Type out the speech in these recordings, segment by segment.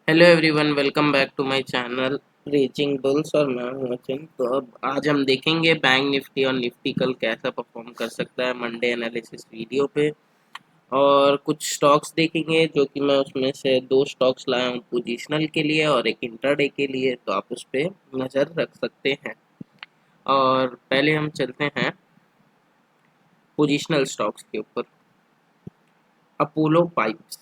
Hello everyone, welcome back to my channel reaching bulls. और मैं हूं अचिन। तो अब आज हम देखेंगे बैंक निफ्टी और निफ्टी कल कैसा परफॉर्म कर सकता है मंडे एनालिसिस वीडियो पे। और कुछ स्टॉक्स देखेंगे जो कि मैं उसमें से दो स्टॉक्स लाया हूं पोजिशनल के लिए और एक इंट्राडे के लिए, तो आप उस पर नज़र रख सकते हैं। और पहले हम चलते हैं पोजिशनल स्टॉक्स के ऊपर। Apollo pipes.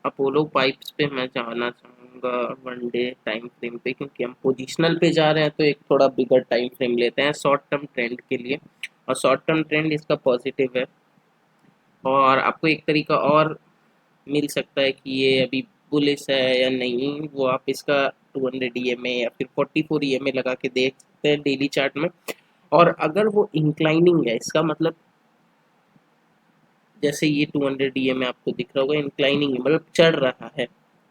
अपोलो पाइप्स पे मैं जाना चाहूँगा वन डे टाइम फ्रेम पे, क्योंकि हम पोजिशनल पे जा रहे हैं तो एक थोड़ा बिगर टाइम फ्रेम लेते हैं शॉर्ट टर्म ट्रेंड के लिए। और शॉर्ट टर्म ट्रेंड इसका पॉजिटिव है। और आपको एक तरीका और मिल सकता है कि ये अभी बुलिश है या नहीं, वो आप इसका 200 EMA या फिर 44 EMA लगा के देख सकते हैं डेली चार्ट में। और अगर वो इंक्लाइनिंग है, इसका मतलब जैसे ये 200 EMA आपको दिख रहा होगा इंक्लाइनिंग मतलब चढ़ रहा है,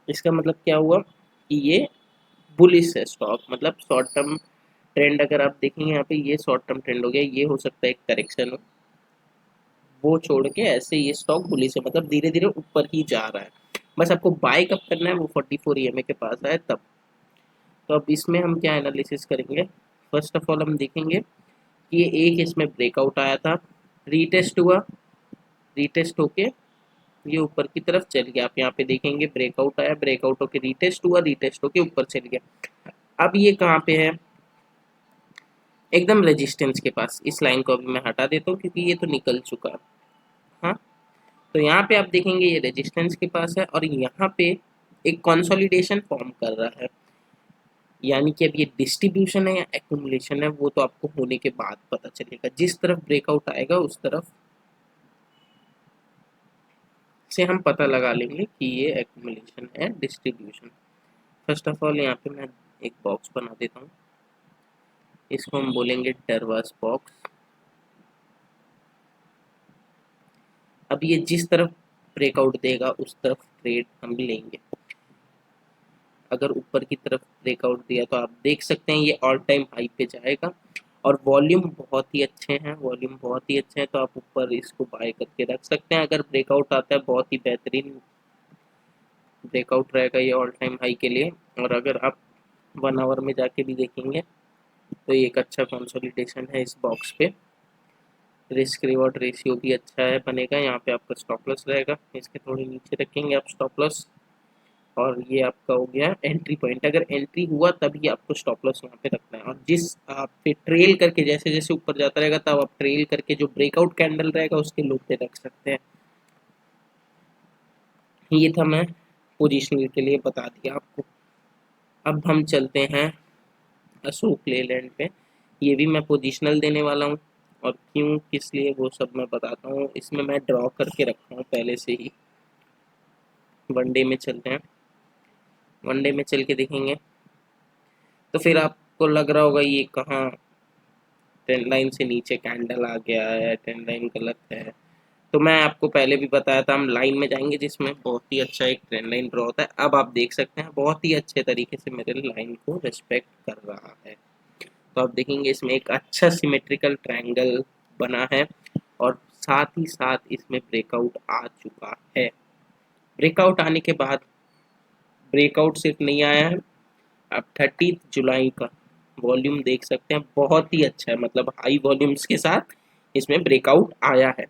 इसका मतलब क्या हुआ कि ये बुलिश है स्टॉक। मतलब शॉर्ट टर्म ट्रेंड अगर आप देखेंगे यहाँ पे, ये शॉर्ट टर्म ट्रेंड हो गया, ये हो सकता है एक करेक्शन हो, वो छोड़ के ऐसे ये स्टॉक बुलिश है, मतलब धीरे धीरे ऊपर ही जा रहा है। बस आपको बाय कब करना है, वो 44 EMA के पास आए तब। तो अब इसमें हम क्या एनालिसिस करेंगे। फर्स्ट ऑफ ऑल हम देखेंगे कि ये एक इसमें ब्रेकआउट आया था, रीटेस्ट हुआ, रीटेस्ट होके ये ऊपर की तरफ चल गया। आप यहाँ पे देखेंगे ब्रेकआउट आया, ब्रेकआउट होके रीटेस्ट हुआ, रीटेस्ट होके ऊपर चल गया। अब ये कहाँ पे है, एकदम रेजिस्टेंस के पास। इस लाइन को अभी मैं हटा देता हूँ क्योंकि ये तो निकल चुका है। हाँ, तो यहाँ पे आप देखेंगे ये रेजिस्टेंस के पास है और यहाँ पे एक कंसोलिडेशन फॉर्म कर रहा है। यानी कि अब ये डिस्ट्रीब्यूशन है या एक्यूमुलेशन है, वो तो आपको होने के बाद पता चलेगा। जिस तरफ ब्रेकआउट आएगा उस तरफ से हम पता लगा लेंगे कि ये एक्यूमुलेशन है डिस्ट्रीब्यूशन। फर्स्ट ऑफ ऑल यहाँ पे मैं एक बॉक्स बना देता हूँ, इसको हम बोलेंगे डरवास बॉक्स। अब ये जिस तरफ ब्रेकआउट देगा उस तरफ ट्रेड हम लेंगे। अगर ऊपर की तरफ ब्रेकआउट दिया तो आप देख सकते हैं ये ऑल टाइम हाई पे जाएगा। और वॉल्यूम बहुत ही अच्छे हैं, वॉल्यूम बहुत ही अच्छे हैं, तो आप ऊपर इसको बाय करके रख सकते हैं। अगर ब्रेकआउट आता है बहुत ही बेहतरीन ब्रेकआउट रहेगा ये ऑल टाइम हाई के लिए। और अगर आप 1 आवर में जाके भी देखेंगे तो ये एक अच्छा कंसोलिडेशन है इस बॉक्स पे। रिस्क रिवॉर्ड रेशियो भी अच्छा है बनेगा। यहाँ पे आपका स्टॉप लॉस रहेगा, इसके थोड़े नीचे रखेंगे आप स्टॉप लॉस। और ये आपका हो गया एंट्री पॉइंट। अगर एंट्री हुआ तभी आपको स्टॉप लॉस यहाँ पे रखना है। और जिस आप पे ट्रेल करके जैसे जैसे ऊपर जाता रहेगा तब आप ट्रेल करके जो ब्रेकआउट कैंडल रहेगा उसके लो पे रख सकते हैं। ये था, मैं पोजिशनल के लिए बता दिया आपको। अब हम चलते हैं अशोक लेलैंड पे। ये भी मैं पोजिशनल देने वाला हूँ, और क्यों किस लिए वो सब मैं बताता हूँ। इसमें मैं ड्रॉ करके रखा हूँ पहले से ही। वनडे में चलते हैं, वनडे में चल के देखेंगे तो फिर आपको लग रहा होगा ये कहाँ ट्रेंड लाइन से नीचे कैंडल आ गया है, ट्रेंड लाइन गलत है। तो मैं आपको पहले भी बताया था, हम लाइन में जाएंगे जिसमें बहुत ही अच्छा एक ट्रेंड लाइन ड्रॉ होता है। अब आप देख सकते हैं बहुत ही अच्छे तरीके से मेरे लाइन को रिस्पेक्ट कर रहा है। तो आप देखेंगे इसमें एक अच्छा सिमेट्रिकल ट्रायंगल बना है और साथ ही साथ इसमें ब्रेकआउट आ चुका है। ब्रेकआउट आने के बाद ब्रेकआउट सिर्फ नहीं आया है, आप 30 जुलाई का वॉल्यूम देख सकते हैं, बहुत ही अच्छा है। मतलब हाई वॉल्यूम्स के साथ इसमें ब्रेकआउट आया है।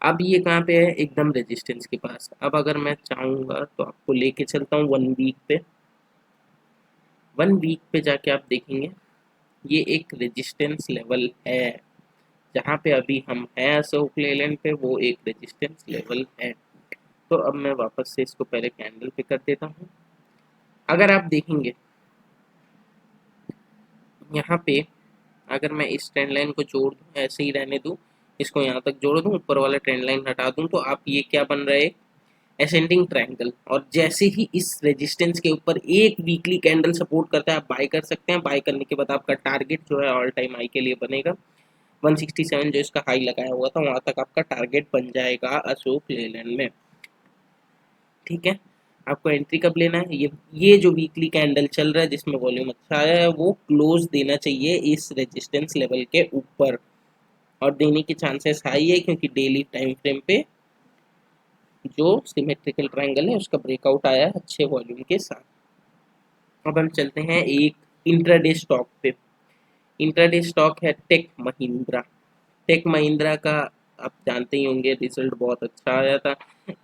अब ये कहाँ पे है, एकदम रेजिस्टेंस के पास। अब अगर मैं चाहूँगा तो आपको लेके चलता हूँ 1 वीक पे। 1 वीक पे जाके आप देखेंगे ये एक रेजिस्टेंस लेवल है। जहाँ पे अभी हम हैं अशोक लेलैंड पे, वो एक रेजिस्टेंस लेवल है। तो अब मैं वापस से इसको पहले कैंडल पे कर देता हूँ। अगर आप देखेंगे यहाँ पे, अगर मैं इस ट्रेंड लाइन को जोड़ दूँ, ऐसे ही रहने दूँ, इसको यहाँ तक जोड़ दूँ, ऊपर वाला ट्रेंड लाइन हटा दूँ, तो आप ये क्या बन रहा है, असेंडिंग ट्रायंगल। और जैसे ही इस रेजिस्टेंस के ऊपर एक वीकली कैंडल सपोर्ट करता है आप बाय कर सकते हैं। बाय करने के बाद आपका टारगेट जो है ऑल टाइम हाई के लिए बनेगा 167, जो इसका हाई लगाया हुआ था वहां तक आपका टारगेट बन जाएगा अशोक लेलैंड में। ठीक है, आपको एंट्री कब लेना है, ये जो वीकली कैंडल चल रहा है जिसमें वॉल्यूम अच्छा आया है वो क्लोज देना चाहिए इस रेजिस्टेंस लेवल के ऊपर। और देने के चांसेस हाई है क्योंकि डेली टाइम फ्रेम पे जो सिमेट्रिकल ट्रायंगल है उसका ब्रेकआउट आया है अच्छे वॉल्यूम के साथ। अब हम चलते हैं एक इंट्राडे स्टॉक पे। इंट्राडे स्टॉक है टेक महिंद्रा। टेक महिंद्रा का आप जानते ही होंगे रिजल्ट बहुत अच्छा आया था।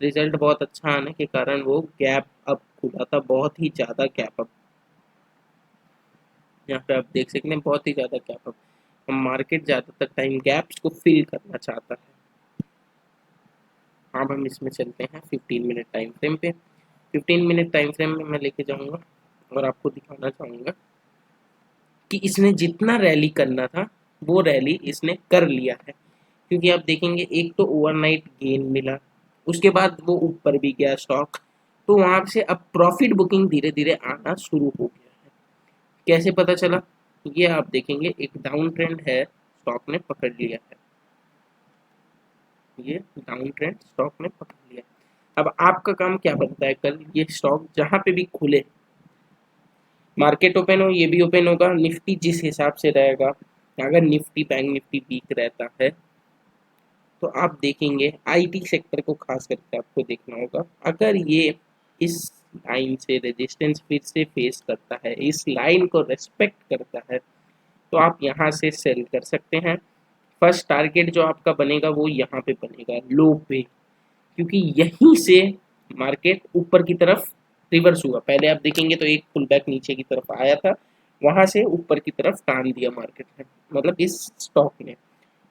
रिजल्ट बहुत अच्छा आने के कारण वो गैप अप खुला था, बहुत ही ज़्यादा गैप अप। यहाँ पे आप देख सकते हैं बहुत ही ज़्यादा गैप अप। मार्केट ज़्यादातर टाइम गैप्स को फिल करना चाहता है। अब हम इसमें चलते हैं 15 मिनट टाइम फ्रेम पे। 15 मिनट टाइम फ्रेम में मैं लेके जाऊंगा और आपको दिखाना चाहूँगा कि इसने जितना रैली करना था वो रैली इसने कर लिया है। क्योंकि आप देखेंगे एक तो ओवरनाइट गेन मिला, उसके बाद वो ऊपर भी गया स्टॉक, तो वहाँ से अब प्रॉफिट बुकिंग धीरे धीरे आना शुरू हो गया है। कैसे पता चला? ये आप देखेंगे एक डाउन ट्रेंड है, स्टॉक ने पकड़ लिया है। ये डाउन ट्रेंड स्टॉक ने पकड़ लिया। अब आपका काम क्या बनता है, कल ये स्टॉक जहाँ पे भी खुले, मार्केट ओपन हो ये भी ओपन होगा, निफ्टी जिस हिसाब से रहेगा, अगर निफ्टी बैंक निफ्टी वीक रहता है तो आप देखेंगे आईटी सेक्टर को खास करके आपको देखना होगा। अगर ये इस लाइन से रेजिस्टेंस फिर से फेस करता है, इस लाइन को रेस्पेक्ट करता है, तो आप यहाँ से सेल कर सकते हैं। फर्स्ट टारगेट जो आपका बनेगा वो यहाँ पे बनेगा लो पे, क्योंकि यहीं से मार्केट ऊपर की तरफ रिवर्स हुआ। पहले आप देखेंगे तो एक पुल बैक नीचे की तरफ आया था, वहां से ऊपर की तरफ टान दिया मार्केट ने, मतलब इस स्टॉक ने।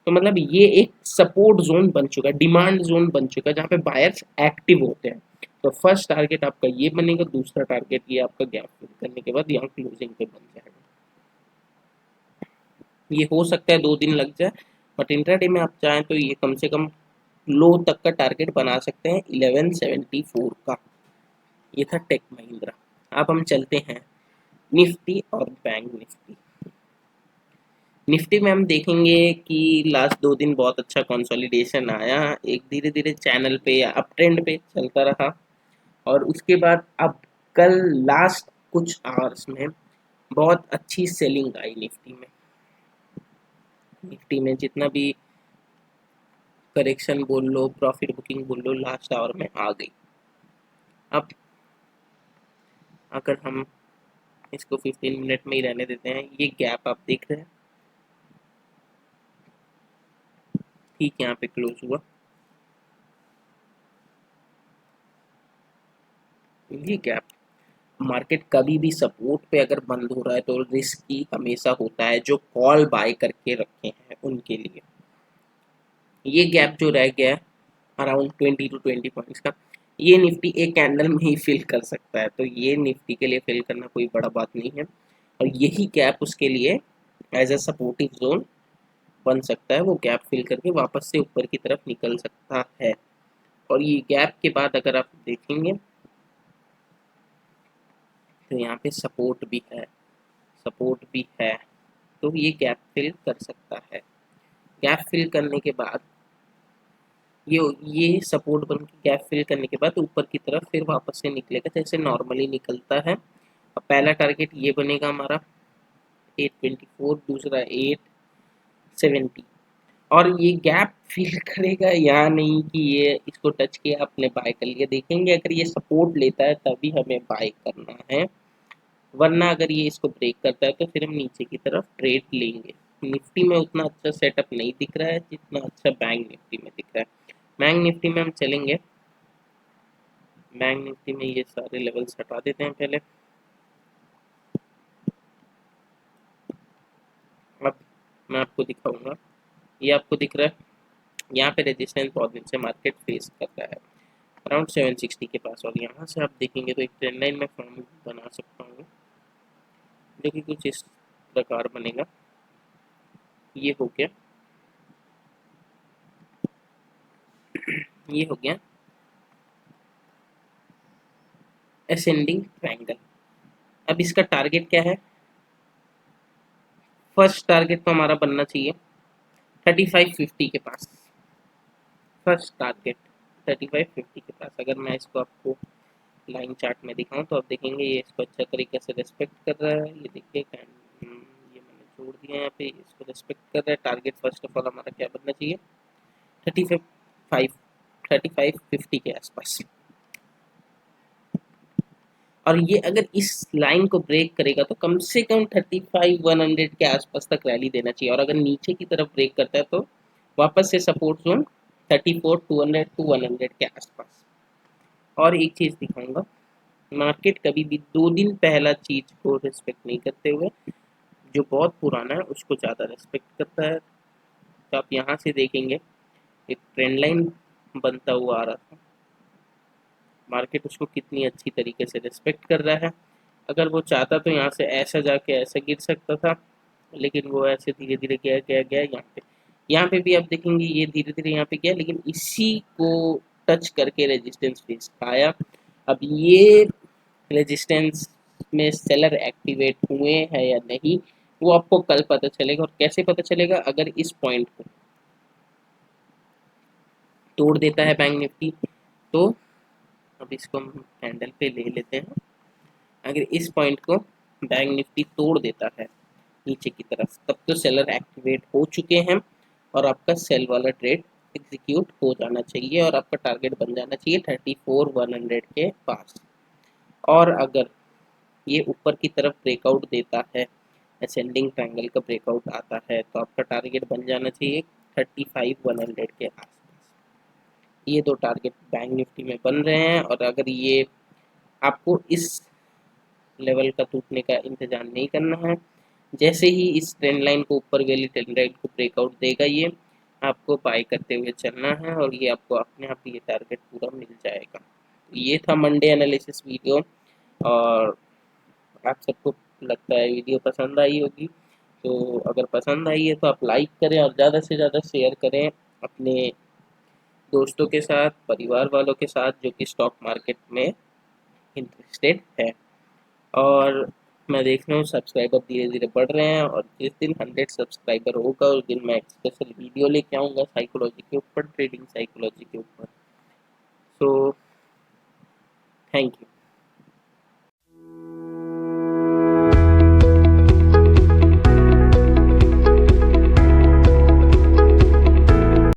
तो मतलब ये एक सपोर्ट जोन बन चुका है, डिमांड जोन बन चुका है, जहाँ पे बायर्स एक्टिव होते हैं। तो फर्स्ट टारगेट आपका ये बनेगा, दूसरा टारगेट ये आपका गैप फिल करने के बाद यहाँ क्लोजिंग पे बन जाएगा। ये हो सकता है 2 दिन लग जाए, बट इंट्राडे में आप चाहें तो ये कम से कम लो तक का टारगेट बना सकते हैं 1174 का। ये था टेक महिंद्रा। अब हम चलते हैं निफ्टी और बैंक निफ्टी। निफ्टी में हम देखेंगे कि लास्ट 2 दिन बहुत अच्छा कंसोलिडेशन आया, एक धीरे धीरे चैनल पे या अप ट्रेंड पे चलता रहा, और उसके बाद अब कल लास्ट कुछ आवर्स में बहुत अच्छी सेलिंग आई निफ्टी में। निफ्टी में जितना भी करेक्शन बोल लो, प्रॉफिट बुकिंग बोल लो, लास्ट आवर में आ गई। अब अगर हम इसको 15 मिनट में ही रहने देते हैं, ये गैप आप देख रहे हैं, ठीक यहाँ पे क्लोज हुआ। ये गैप, मार्केट कभी भी सपोर्ट पे अगर बंद हो रहा है तो रिस्की हमेशा होता है जो कॉल बाय करके रखे हैं उनके लिए। ये गैप जो रह गया है अराउंड 20 to 20 पॉइंट्स का, ये निफ्टी एक कैंडल में ही फिल कर सकता है, तो ये निफ्टी के लिए फिल करना कोई बड़ा बात नहीं है। और यही गैप उसके लिए एज अ सपोर्टिव जोन बन सकता है, वो गैप फिल करके वापस से ऊपर की तरफ निकल सकता है। और ये गैप के बाद अगर आप देखेंगे तो यहाँ पे सपोर्ट भी है, सपोर्ट भी है, तो ये गैप फिल कर सकता है। गैप फिल करने के बाद ये सपोर्ट बन के गैप फिल करने के बाद ऊपर की तरफ फिर वापस से निकलेगा जैसे नॉर्मली निकलता है। अब पहला टारगेट ये बनेगा हमारा 824, दूसरा 870, और ये गैप फिल करेगा, यहाँ नहीं कि ये इसको टच किया आपने बाय कर लिया। देखेंगे अगर ये सपोर्ट लेता है तभी हमें बाय करना है, वरना अगर ये इसको ब्रेक करता है तो फिर हम नीचे की तरफ ट्रेड लेंगे। निफ्टी में उतना अच्छा सेटअप नहीं दिख रहा है जितना अच्छा बैंक निफ्टी में दिख रहा है। बैंक निफ्टी में हम चलेंगे, बैंक निफ्टी में ये सारे लेवल्स हटा देते हैं पहले। अब मैं आपको दिखाऊंगा, ये आपको दिख रहा है यहाँ पे रेजिस्टेंस बहुत दिन से मार्केट फेस कर रहा है अराउंड 760 के पास, और यहाँ से आप देखेंगे तो एक ट्रेंड लाइन में फॉर्म बना सकता हूँ जो कि कुछ इस प्रकार बनेगा। ये हो गया, ये हो गया असेंडिंग ट्रायंगल। अब इसका टारगेट क्या है? फर्स्ट टारगेट तो हमारा बनना चाहिए 3550 के पास। फर्स्ट टारगेट 3550 के पास। अगर मैं इसको आपको लाइन चार्ट में दिखाऊं तो आप देखेंगे ये इसको अच्छा तरीके से रेस्पेक्ट कर रहा है। ये देखिए ये मैंने छोड़ दिया यहाँ पे, इसको रेस्पेक्ट कर रहा है। टारगेट फर्स्ट ऑफ ऑल हमारा क्या बनना चाहिए? 35 35-50 के आसपास। और ये अगर इस लाइन को ब्रेक करेगा तो कम से कम 35-100 के आसपास तक रैली देना चाहिए, और अगर नीचे की तरफ ब्रेक करता है तो वापस से सपोर्ट जोन 34-200 टू 100 के आसपास। और एक चीज़ दिखाऊंगा, मार्केट कभी भी 2 दिन पहला चीज को रिस्पेक्ट नहीं करते हुए जो बहुत पुराना है उसको ज़्यादा रिस्पेक्ट करता है। तो आप यहाँ से देखेंगे एक ट्रेंड लाइन बनता हुआ आ रहा था, मार्केट उसको कितनी अच्छी तरीके से रिस्पेक्ट कर रहा है। अगर वो चाहता तो यहाँ से ऐसा जाके ऐसा गिर सकता था, लेकिन वो ऐसे धीरे धीरे गया गया गया यहाँ पे भी आप देखेंगे ये धीरे धीरे यहाँ पे गया, लेकिन इसी को टच करके रेजिस्टेंस फेस खाया। अब ये रेजिस्टेंस में सेलर एक्टिवेट हुए हैं या नहीं वो आपको कल पता चलेगा। और कैसे पता चलेगा, अगर इस पॉइंट को तोड़ देता है बैंक निफ्टी तो, अब इसको हम कैंडल पे ले लेते हैं, अगर इस पॉइंट को बैंक निफ्टी तोड़ देता है नीचे की तरफ तब तो सेलर एक्टिवेट हो चुके हैं और आपका सेल वाला ट्रेड एग्जीक्यूट हो जाना चाहिए और आपका टारगेट बन जाना चाहिए 34-100 के पास। और अगर ये ऊपर की तरफ ब्रेकआउट देता है, असेंडिंग ट्रायंगल का ब्रेकआउट आता है तो आपका टारगेट बन जाना चाहिए 35-100 के आसपास। ये दो टारगेट बैंक निफ्टी में बन रहे हैं, और अगर ये आपको इस लेवल का टूटने का इंतजार नहीं करना है, जैसे ही इस ट्रेंड लाइन को ऊपर वाली ट्रेंड लाइन को ब्रेकआउट देगा ये आपको बाय करते हुए चलना है, और ये आपको अपने आप ये टारगेट पूरा मिल जाएगा। ये था मंडे एनालिसिस वीडियो, और आप सबको लगता है वीडियो पसंद आई होगी। तो अगर पसंद आई है तो आप लाइक करें और ज़्यादा से ज़्यादा शेयर करें अपने दोस्तों के साथ, परिवार वालों के साथ जो कि स्टॉक मार्केट में इंटरेस्टेड है। और मैं देख रहा हूँ सब्सक्राइबर धीरे धीरे बढ़ रहे हैं, और जिस दिन 100 सब्सक्राइबर होगा उस दिन मैं एक स्पेशल वीडियो लेके आऊँगा साइकोलॉजी के ऊपर, ट्रेडिंग साइकोलॉजी के ऊपर। So thank you.